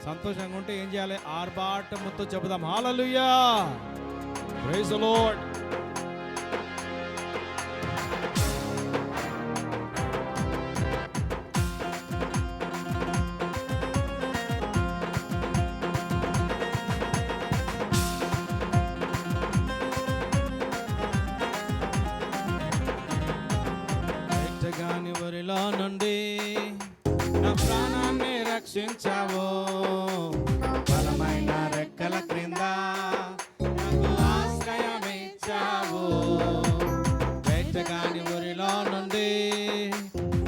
సంతోషంగా ఉంటే ఏం చేయాలి? ఆర్భాటముతో చెబుదాం హల్లెలూయా, ప్రైజ్ ది లార్డ్. ఎట్టగాని వరిలో నుండి నా ప్రాణాన్ని రక్షించావు, బలమైన రెక్కల క్రింద నాకు ఆశ్రయమిచ్చావు. ఎట్టగాని వరిలో నుండి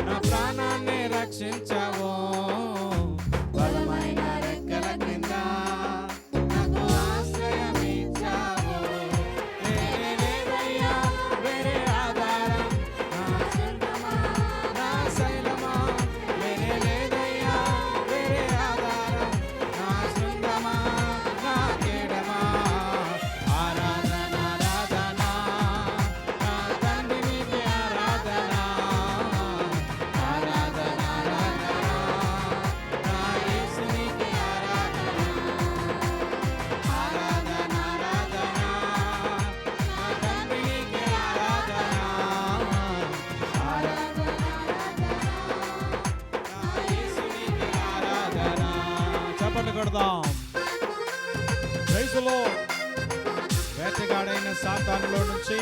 నా ప్రాణాన్ని రక్షించావు, బలమైన రెక్కల క్రింద నాకు ఆశ్రయమిచ్చావు. లేదయ్యా వేరే ఆధారం, నా సొంతమా నా శైలమా, లేదయ్యా వేరే ఆధారం, నా సొంతమా నా కేడమా. ఆరాధన ఆరాధన నా తండ్రి నీకే ఆరాధన, ఆరాధన ఆరాధన నా యేసు నీకే ఆరాధన, ఆరాధన ఆరాధన నా తండ్రి నీకే ఆరాధన, ఆరాధన నా యేసు నీకే ఆరాధన. చప్పట్లు కొడదాం, ప్రైజ్ ది లార్డ్. వేటగాడైన సాతానులో నుంచి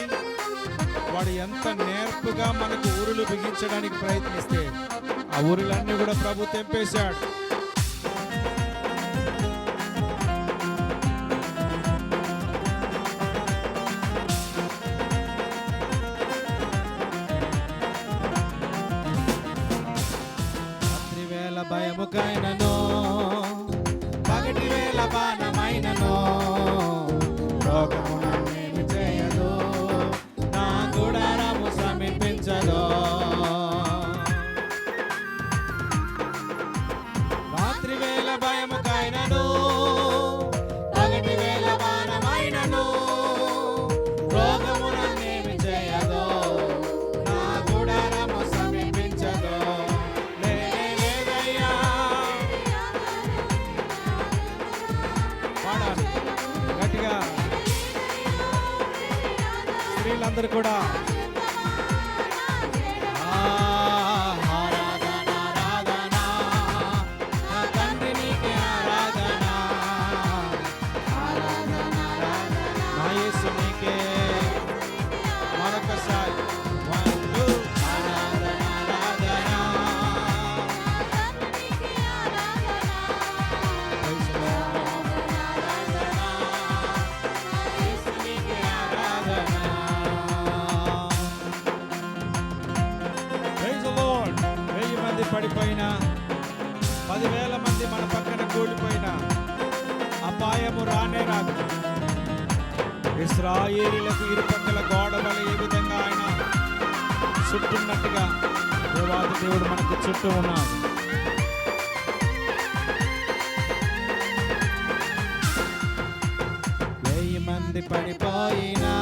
వాడు ఎంత నేర్పుగా మనకు ఊరులు బిగించడానికి ప్రయత్నిస్తే ఆ ఊరులన్నీ కూడా ప్రభు తెంపేశాడు. రాత్రి వేళ భయముకైనను, పగటి వేళ బాణమైనను, రోగము నన్నేమి చేయదు, నా గుడారము సమీపించదు. రాత్రి వేళ భయముకైనను, పగటి వేళ బాణమైనను, రోగము నన్నేమి చేయదు, నా గుడారము సమీపించదు. లేదయ్యా పాడాలి గట్టిగా స్త్రీలందరూ కూడా. ఆరాధన ఆరాధన నా తండ్రి నీకే ఆరాధన, ఆరాధన ఆరాధన నా యేసు నీకే. మరొకసారి one, two. ఆరాధన ఆరాధన Praise the Lord. యేసు నీకే ఆరాధన. Praise the Lord. 1000 మంది పడిపోయినా, 10,000 మంది మన పక్కన కూలిపోయినా అపాయము రానే రాదు. ఇశ్రాయేలీయులకు ఇరుపక్కల గోడ వలె ఏ విధంగా ఆయన చుట్టున్నట్టుగా దేవాది దేవుడు మనకు చుట్టూ ఉన్నాడు. వెయ్యి మంది పడిపోయినా,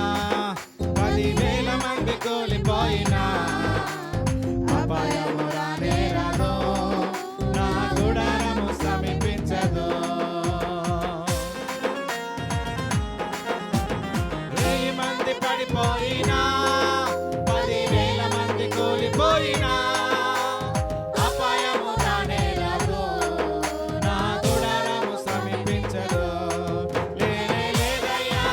10,000 మంది కూలిపోయినా అపాయము రానే రాదు, నా గుడారము సమీపించదు. 1000 మంది పడిపోయినా, 10,000 మంది కూలిపోయినా అపాయము రానే రాదు, నా గుడారము సమీపించదు. లేదయ్యా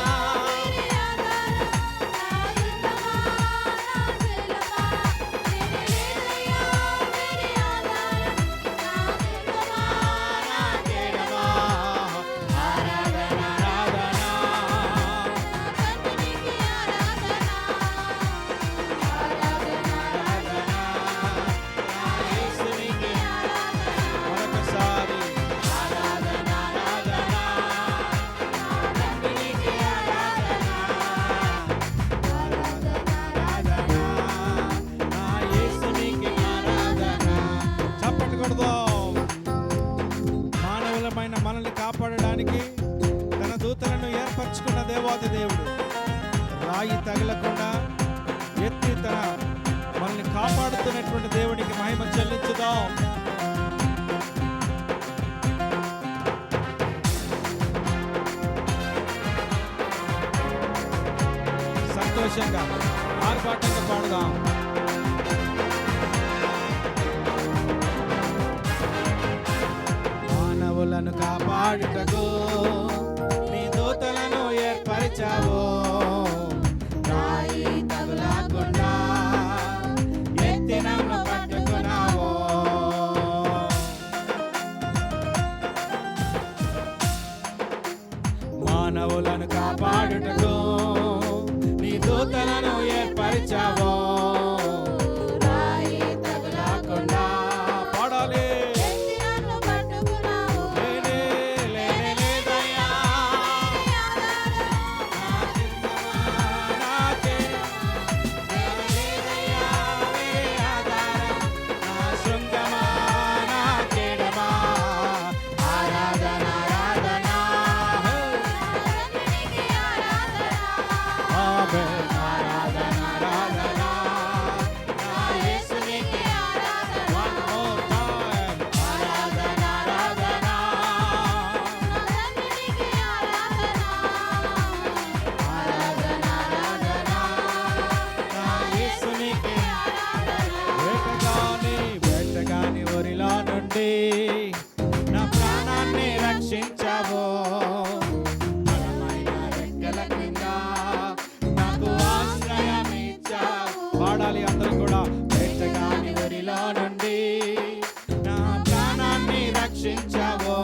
నా కేడమా. ఆరాధన ఆరాధన నా యేసు నీకే. మరొకసారి ఆరాధన ఆరాధన నా తండ్రి నీకే ఆరాధన, ఆరాధన ఆరాధన నా యేసు నీకే ఆరాధన. చప్పట్లు కొడదాం. మానవులమైన మనల్ని కాపాడడానికి తన దూతలను ఏర్పరచుకున్న దేవాది దేవుడు రాయి తగలకుండా ఎత్తి తన మనల్ని కాపాడుతున్నటువంటి దేవునికి మహిమ చెల్లించుదాం. సంతోషంగా ఆర్భాటంగా పాడుదాం. మానవులను కాపాడుటకు నీ దూతలను ఏర్పరిచావు. రాయి తగులకుండా ఎత్తి నన్ను పట్టుకున్నావు. మానవులను కాపాడుటకు నీ దూతలను ఏర్పరిచావు. రాయి తగులకుండా పాడాలి. నా ప్రాణాన్ని రక్షించావు. బలమైన రెక్కల కింద నాకు ఆశ్రయం ఇచ్చావు. పాడాలి అందరూ కూడా. వేటగాని ఊరిలో నుండి నా ప్రాణాన్ని రక్షించావు.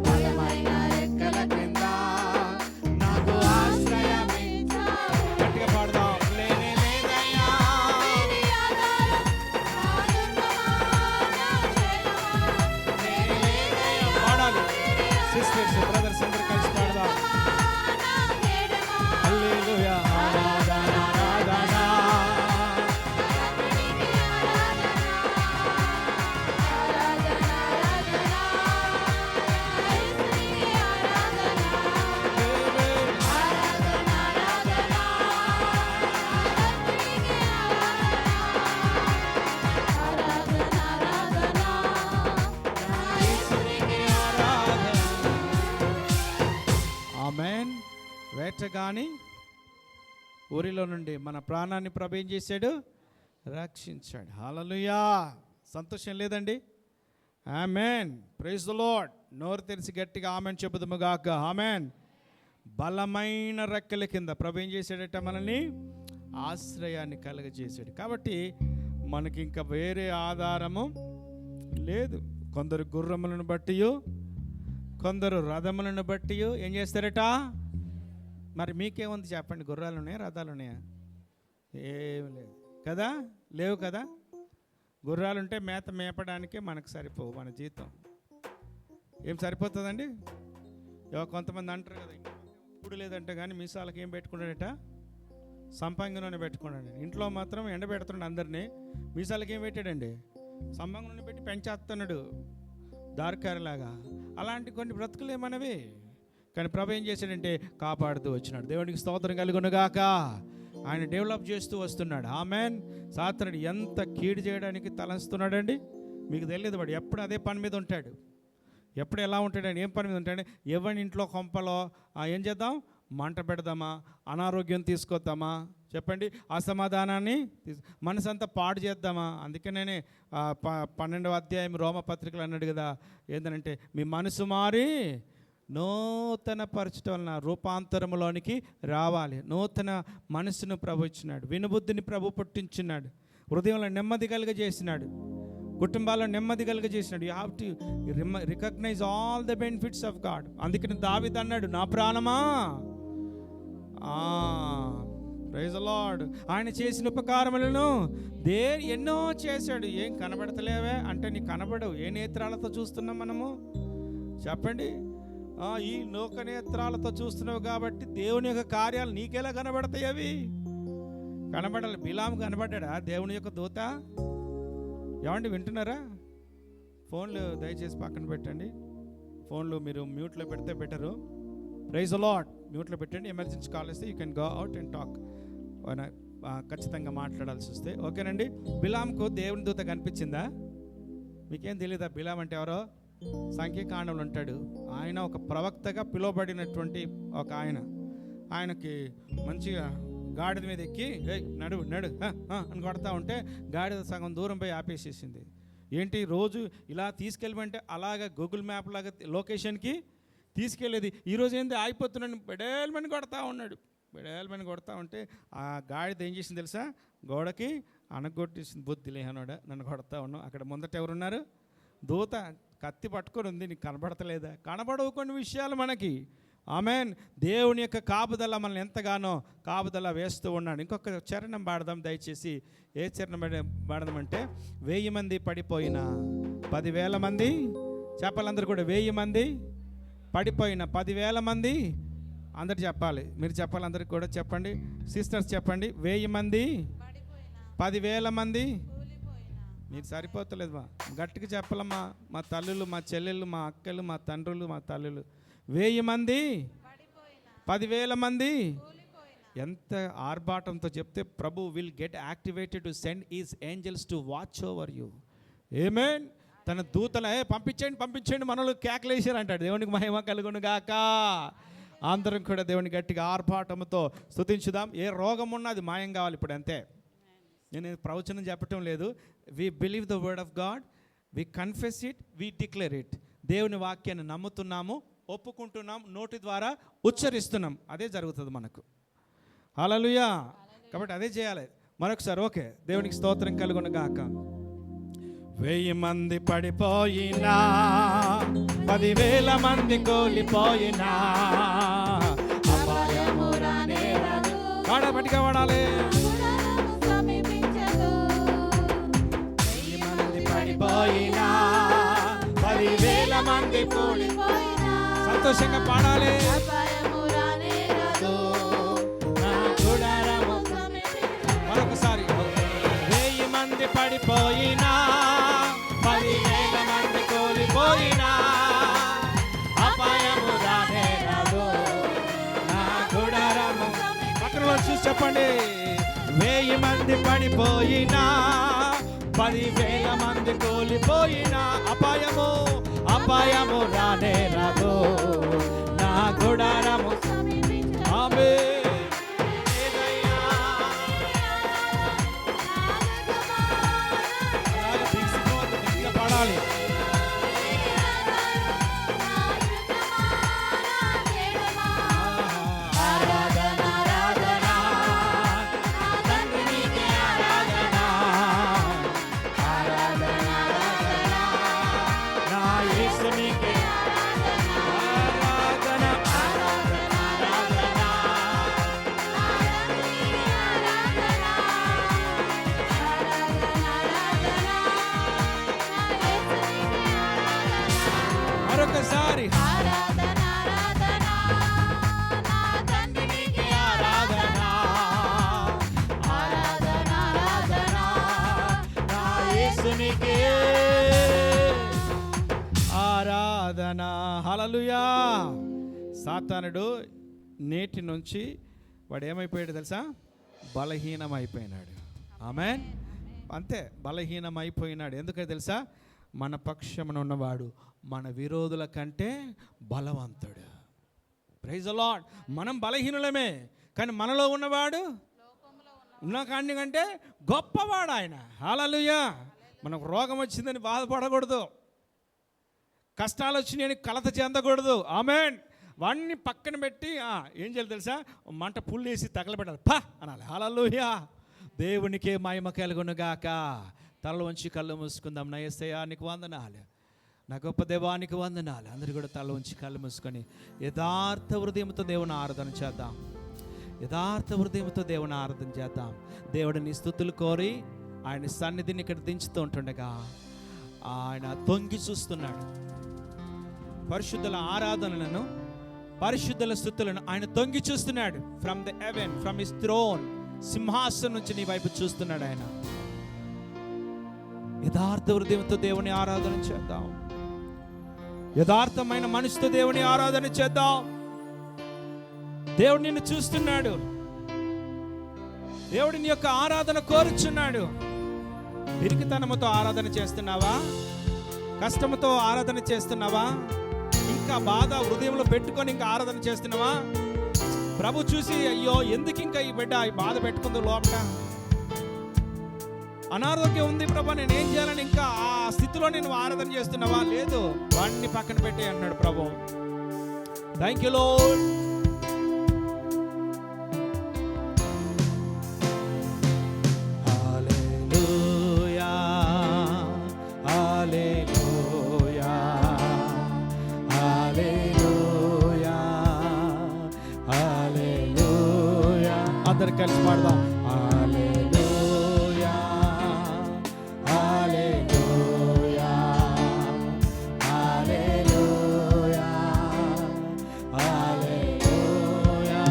బలమైన రెక్కల కింద నాకు ఆశ్రయం ఇచ్చావు. గట్టిగా పాడదాం. సిస్టర్స్ బ్రదర్స్ అందరూ కలిసి పాడదాం. హల్లెలూయా ఆరాధన ఆరాధన వేటగాని ఊరిలో నుండి మన ప్రాణాన్ని ప్రభు ఏం చేశాడు? రక్షించాడు. హల్లెలూయా. సంతోషం లేదండి? ఆమేన్. Praise the Lord. నోరు తెరిచి గట్టిగా ఆమేన్ చెబుదాము గాక. ఆమేన్. బలమైన రెక్కల కింద ప్రభు ఏం చేశాడట? మనల్ని ఆశ్రయాన్ని కలుగజేశాడు. కాబట్టి మనకి ఇంకా వేరే ఆధారము లేదు. కొందరు గుర్రములను బట్టి, కొందరు రథములను బట్టి ఏం చేస్తారట? మరి మీకేముంది చెప్పండి? గుర్రాలు ఉన్నాయా? రథాలు ఉన్నాయా? ఏమి లేదు కదా, లేవు కదా. గుర్రాలుంటే మేత మేపడానికే మనకు సరిపోవు. మన జీతం ఏం సరిపోతుందండి? కొంతమంది అంటారు కదా, ఇప్పుడు లేదంటే కానీ మీసాలకి ఏం పెట్టుకున్నాడట? సంపంగి నూనె పెట్టుకున్నాడు. ఇంట్లో మాత్రం ఎండ పెడుతున్నాడు అందరినీ. మీసాలకి ఏం పెట్టాడండి? సంపంగి నూనె పెట్టి పెంచేస్తున్నాడు దార్కారిలాగా. అలాంటి కొన్ని బ్రతుకులు ఏమన్నవి. కానీ ప్రభు ఏం చేశాడంటే కాపాడుతూ వచ్చినాడు. దేవునికి స్తోత్రం కలుగునుగాక. ఆయన డెవలప్ చేస్తూ వస్తున్నాడు. ఆమేన్. సాతానుడు ఎంత కీడు చేయడానికి తలంస్తున్నాడండి మీకు తెలియదు. వాడు ఎప్పుడు అదే పని మీద ఉంటాడు. ఎప్పుడు ఎలా ఉంటాడండి? ఏం పని మీద ఉంటాడు? ఎవరి ఇంట్లో కొంపలో ఏం చేద్దాం? మంట పెడదామా? అనారోగ్యం తీసుకొద్దామా? చెప్పండి. అసమాధానాన్ని మనసు అంతా పాడు చేద్దామా? అందుకనే 12వ అధ్యాయం రోమపత్రికలు అన్నాడు కదా, ఏంటంటే మీ మనసు మారి నూతన పరచడం వలన రూపాంతరములోనికి రావాలి. నూతన మనసును ప్రభు ఇచ్చినాడు. వినుబుద్ధిని ప్రభు పుట్టించున్నాడు. హృదయంలో నెమ్మది కలుగజేసినాడు. కుటుంబాల్లో నెమ్మది కలుగజేసినాడు. You have to recognize all the benefits of God. అందుకని దావీదు అన్నాడు, నా ప్రాణమా ప్రైజ్ ది లార్డ్, ఆయన చేసిన ఉపకారములను ఎన్నో చేశాడు. ఏం కనబడతలేవే అంటే నీకు కనబడవు. ఏ నేత్రాలతో చూస్తున్నాం మనము చెప్పండి? ఈ లోకనేత్రాలతో చూస్తున్నావు కాబట్టి దేవుని యొక్క కార్యాలు నీకెలా కనబడతాయి? అవి కనబడాలి. బిలాము కనబడ్డా దేవుని యొక్క దూత? ఏమండి వింటున్నారా? ఫోన్లు దయచేసి పక్కన పెట్టండి. ఫోన్లు మీరు మ్యూట్లో పెడితే బెటరు. Praise the Lord. మ్యూట్లో పెట్టండి. ఎమర్జెన్సీ కాల్ వస్తే you can go out and talk. ఖచ్చితంగా మాట్లాడాల్సి వస్తే ఓకేనండి. బిలాంకు దేవుని దూత కనిపించిందా? మీకేం తెలీదా బిలాం అంటే ఎవరో? సంఖ్యాకాండంలో ఉంటాడు. ఆయన ఒక ప్రవక్తగా పిలువబడినటువంటి ఒక ఆయనకి మంచిగా గాడిద మీద ఎక్కి నడు నడు అని కొడతా ఉంటే గాడిద సగం దూరం పోయి ఆపేసేసింది. ఏంటి రోజు ఇలా తీసుకెళ్ళమంటే అలాగా గూగుల్ మ్యాప్ లాగా లొకేషన్కి తీసుకెళ్ళేది. ఈరోజు ఏంది ఆగిపోతున్నాను, బెడేల్మని కొడతా ఉన్నాడు. బెడేల్మని కొడతా ఉంటే ఆ గాడిద ఏం చేసింది తెలుసా, గోడకి అనగొట్టేసింది. బుద్ధి లేహనోడా, నన్ను కొడతా ఉన్నావు. అక్కడ ముందట ఎవరున్నారు, దూత కత్తి పట్టుకొని ఉంది. నీకు కనబడతలేదా? కనబడవు కొన్ని విషయాలు మనకి. ఆమెన్. దేవుని యొక్క కాపుదల మనల్ని ఎంతగానో కాపుదల వేస్తూ ఉన్నాడు. ఇంకొక చరణం పాడదాం దయచేసి. ఏ చరణం పాడదామంటే 1000 మంది పడిపోయిన 10,000 మంది, చెప్పాలందరూ కూడా 1000 మంది పడిపోయిన 10,000 మంది. అందరు చెప్పాలి, మీరు చెప్పాలి, అందరికి కూడా చెప్పండి. సిస్టర్స్ చెప్పండి, 1000 మంది 10,000 మంది. మీరు సరిపోతలేదు మా గట్టిగా చెప్పాలమ్మా. మా తల్లులు, మా చెల్లెళ్ళు, మా అక్కలు, మా తండ్రులు, మా తల్లులు 1000 మంది 10,000 మంది. ఎంత ఆర్భాటంతో చెప్తే ప్రభు will get activated to send his angels to watch over you. Amen. తన దూతల పంపించండి పంపించండి మనలో కేకలేసారు అంటాడు. దేవునికి మహిమ కలుగును గాక. అందరం కూడా దేవుని గట్టిగా ఆర్భాటంతో స్తుతించుదాం. ఏ రోగం ఉన్నా అది మాయం కావాలి ఇప్పుడు, అంతే. నేను ప్రవచనం చెప్పటం లేదు. We believe the word of God, we confess it, we declare it. దేవుని వాక్యాన్ని నమ్ముతున్నాము, ఒప్పుకుంటున్నాం, నోటి ద్వారా ఉచ్చరిస్తున్నాం. అదే జరుగుతుంది మనకు. హల్లెలూయా. కాబట్టి అదే చేయాలి. మరొకసారి ఓకే. దేవునికి స్తోత్రం కలుగును గాక. 1000 మంది పడిపోయినా 10,000 మంది కూలిపోయినా పట్టిగా వాడాలి. 1000 మంది పడిపోయినా 10,000 మంది కూలిపోయినా సంతోషంగా పాడాలి. మరొకసారి 1000 మంది పడిపోయినా 10,000 మంది కూలిపోయినా అపాయము రానే రాదు నా గుడారము. పక్కన వాళ్ళు చూసి చెప్పండి, 1000 మంది పడిపోయినా 10,000 మంది కూలిపోయినా అపాయము అపాయము రానే రాదు నా గుడారము. ఆమేన్. మరొకసారి ఆరాధన. హల్లెలూయా. సాతానుడు నేటి నుంచి వాడు ఏమైపోయాడు తెలుసా, బలహీనమైపోయినాడు. ఆమేన్. అంతే, బలహీనమైపోయినాడు. ఎందుకంటే తెలుసా, మన పక్షమున ఉన్నవాడు మన విరోధుల కంటే బలవంతుడు. Praise the Lord. మనం బలహీనులమే, కానీ మనలో ఉన్నవాడు ఉన్న కాని కంటే గొప్పవాడు ఆయన. హల్లెలూయా. మనకు రోగం వచ్చిందని బాధపడకూడదు, కష్టాలు వచ్చినాయని కలత చెందకూడదు. ఆమేన్. వాడిని పక్కన పెట్టి ఏం చేయాలి తెలుసా, మంట పుల్లేసి తగలబెట్టాలి, పా అనాలి. హల్లెలూయా. దేవునికే మహిమ కలుగును గాక. తల వంచి కళ్ళు మూసుకుందాం. నా యేసయ్యా నీకు వందనాలు, నా గొప్ప దేవానికి వందనాలు. అందరూ కూడా తల వంచి కళ్ళు మూసుకొని యథార్థ హృదయంతో దేవుని ఆరాధన చేద్దాం. యథార్థ హృదయంతో దేవుని ఆరాధన చేద్దాం. దేవుడిని స్తుతులు కోరి ఆయన సన్నిధిని ఇక్కడ దించుతూ ఉంటుండగా ఆయన తొంగి చూస్తున్నాడు. పరిశుద్ధుల ఆరాధనలను, పరిశుద్ధుల స్తుతులను ఆయన తొంగి చూస్తున్నాడు. From the heaven, from his throne, సింహాసనం నుంచి నీ వైపు చూస్తున్నాడు ఆయన. యథార్థ హృదయంతో దేవుని ఆరాధన చేద్దాం. యథార్థమైన మనసుతో దేవుని ఆరాధన చేద్దాం. దేవుడు నిన్ను చూస్తున్నాడు. దేవుడిని యొక్క ఆరాధన కోరుచున్నాడు. పిరికితనముతో ఆరాధన చేస్తున్నావా? కష్టముతో ఆరాధన చేస్తున్నావా? ఇంకా బాధ హృదయంలో పెట్టుకొని ఇంకా ఆరాధన చేస్తున్నావా? ప్రభు చూసి అయ్యో ఎందుకు ఇంకా ఈ బిడ్డ బాధ పెట్టుకుందో లోపల, అనారోగ్యం ఉంది ప్రభా, నేను ఏం చేయాలని ఇంకా ఆ స్థితిలో నేను ఆరాధన చేస్తున్నావా? లేదు, వాడిని పక్కన పెట్టే అన్నాడు ప్రభు. Thank you lord. Hallelujah hallelujah hallelujah hallelujah. అందరు కలిసి పాడదాం. హల్లెలూయా hallelujah hallelujah hallelujah.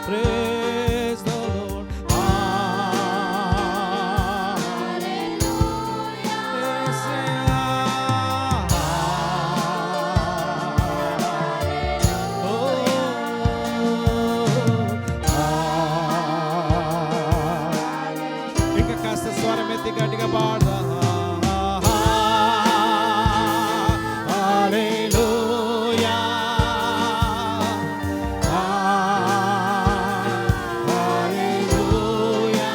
Praise the Lord. ఇంకా కాస్త స్వరం ఎత్తి గట్టిగా పాడదా. హల్లెలూయా హల్లెలూయా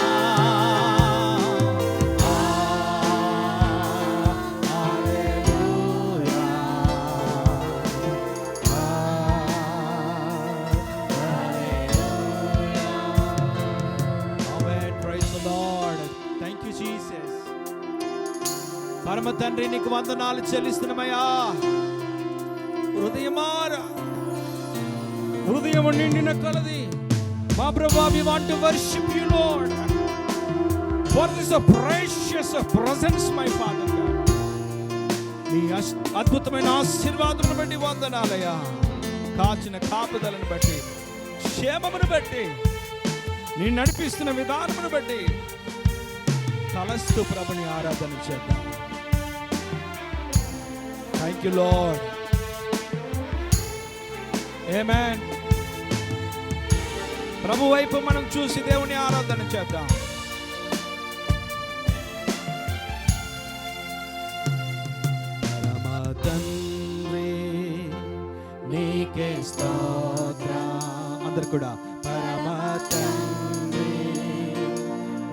Amen. Praise the Lord. Thank you, Jesus. పరమ తండ్రి నీకు వందనాలు చెల్లిస్తున్నామయ్యా. హృదయము నిండిన కలది మా ప్రభువా, we want to worship you, Lord, for this precious presence, my Father God. నీ అద్భుతమైన ఆశీర్వాదమును బట్టి వందనాలయ్యా. కాచిన కాపుదలను బట్టి, క్షేమమును బట్టి, నీ నడిపిస్తున్న విధానమును బట్టి తలస్తూ ప్రభుని ఆరాధన చేద్దాం. Thank you lord. ఆమేన్. ప్రభు వైపు మనం చూసి దేవుని ఆరాధన చేద్దాం. పరమ తండ్రి నీకే స్తోత్రం. అందరు కూడా పరమ తండ్రి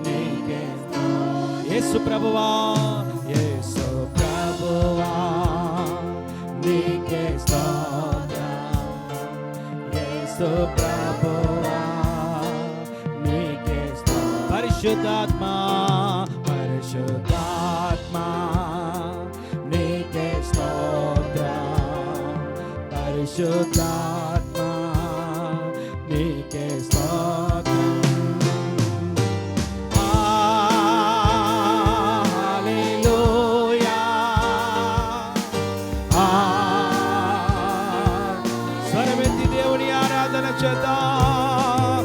నీకే స్తోత్రం. యేసు ప్రభువా, యేసు ప్రభువా నీకే స్తోత్రం. యేసు ప్రభువా నీకే స్తోత్రం. పరిశుద్ధాత్మా పరిశుద్ధాత్మా నీకే స్తోత్రం. పరిశుద్ధాత్మా నీకే స్తోత్రం. హల్లెలూయా. స్వరమెత్తి దేవుని ఆరాధన చేద్దాం.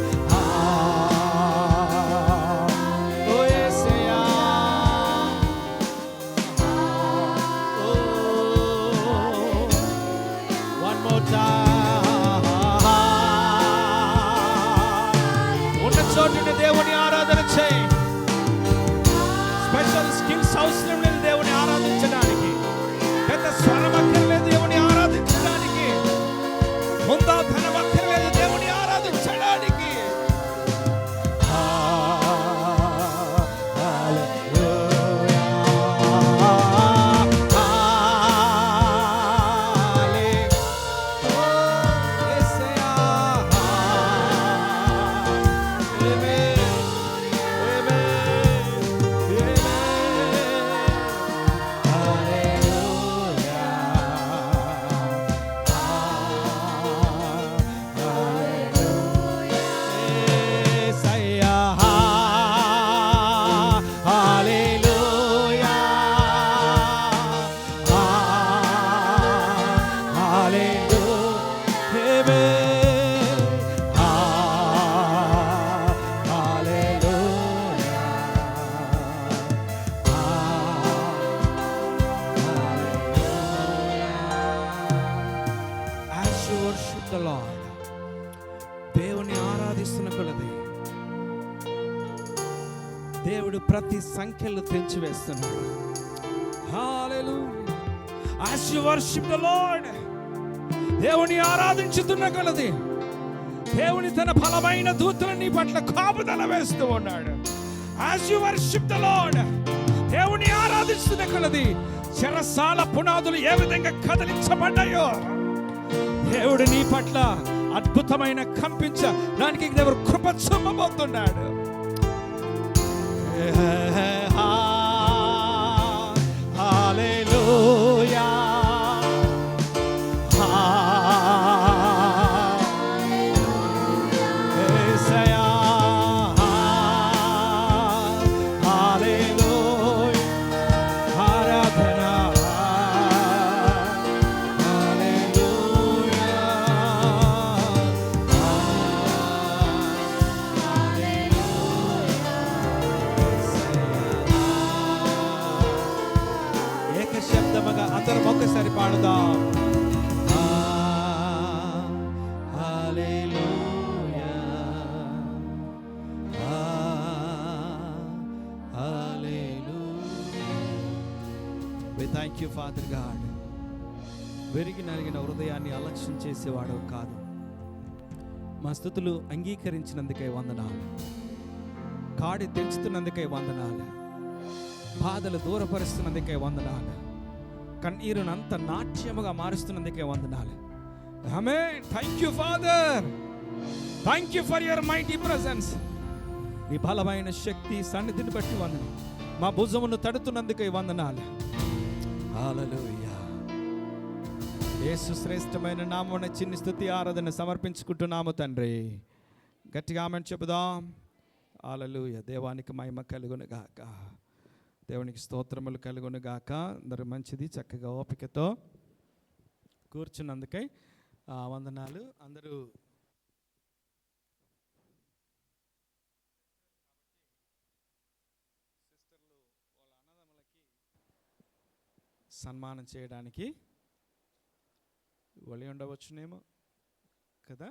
ఓ యేసయ్యా. One more time. ఉన్న చోటుని దేవుని ఆరాధన చేయి. స్పెషల్ స్కిల్స్ అవసరం లేదు దేవుని ఆరాధించడానికి. పెద్ద స్వరం అక్కర్లేదు దేవుని ఆరాధించడానికి. ముందాధనం అక్కర్లేదు దేవుని ఆరాధించడానికి. దేవుని ఆరాధిస్తున్న కొలది దేవుడు ప్రతి సంఖ్యలు తెంచివేస్తున్నాడు. హల్లెలూయా As you worship the Lord, దేవుని ఆరాధించుతున్న కొలది దేవుని తన బలమైన దూతలను నీ పట్ల కాపుదల వేస్తూ ఉన్నాడు. As you worship the Lord, దేవుని ఆరాధిస్తున్న కొలది చెరసాల పునాదులు ఏ విధంగా కదిలించబడ్డాయో దేవుడు నీ పట్ల అద్భుతమైన కంపించడానికి దేవుడు కృప చూపబోతున్నాడు. హల్లెలూయా, యేసయ్యా, హల్లెలూయా, ఆరాధన, హల్లెలూయా, ఏక శబ్దముగా అందరం ఒక్కసారి పాడుదాం. హల్లెలూయా, హల్లెలూయా. We thank you, Father God. వెరిగి నలిగిన హృదయాన్ని అలక్ష్యం చేసేవాడు కాదు. మా స్థుతులు అంగీకరించినందుకై వందనాలు. కాడి తెంచుతున్నందుకై వందనాలు. బాధలు దూరపరుస్తున్నందుకే వందనాలు. కన్నీరును అంత నాట్యముగా మారుస్తున్నందుకే వందనాలు. Amen. Thank you father. Thank you for your mighty presence. నీ బలమైన శక్తి సన్నిధిని బట్టి వందనాలు. మా భుజమును తడుతున్నందుకే వందనాలు. హల్లెలూయా. యేసు శ్రేష్టమైన నామమున చిన్ని స్తుతి ఆరాధన సమర్పించుకుంటున్నాము తండ్రి. గట్టిగా ఆమేన్ చెబుదాం. హల్లెలూయా. దేవానికి మహిమ కలుగును గాక. దేవునికి స్తోత్రములు కలుగును గాక. అందరూ మంచిది, చక్కగా ఓపికతో కూర్చున్నందుకై వందనాలు. అందరూ సన్మానం చేయడానికి వలి ఉండవచ్చునేమో కదా.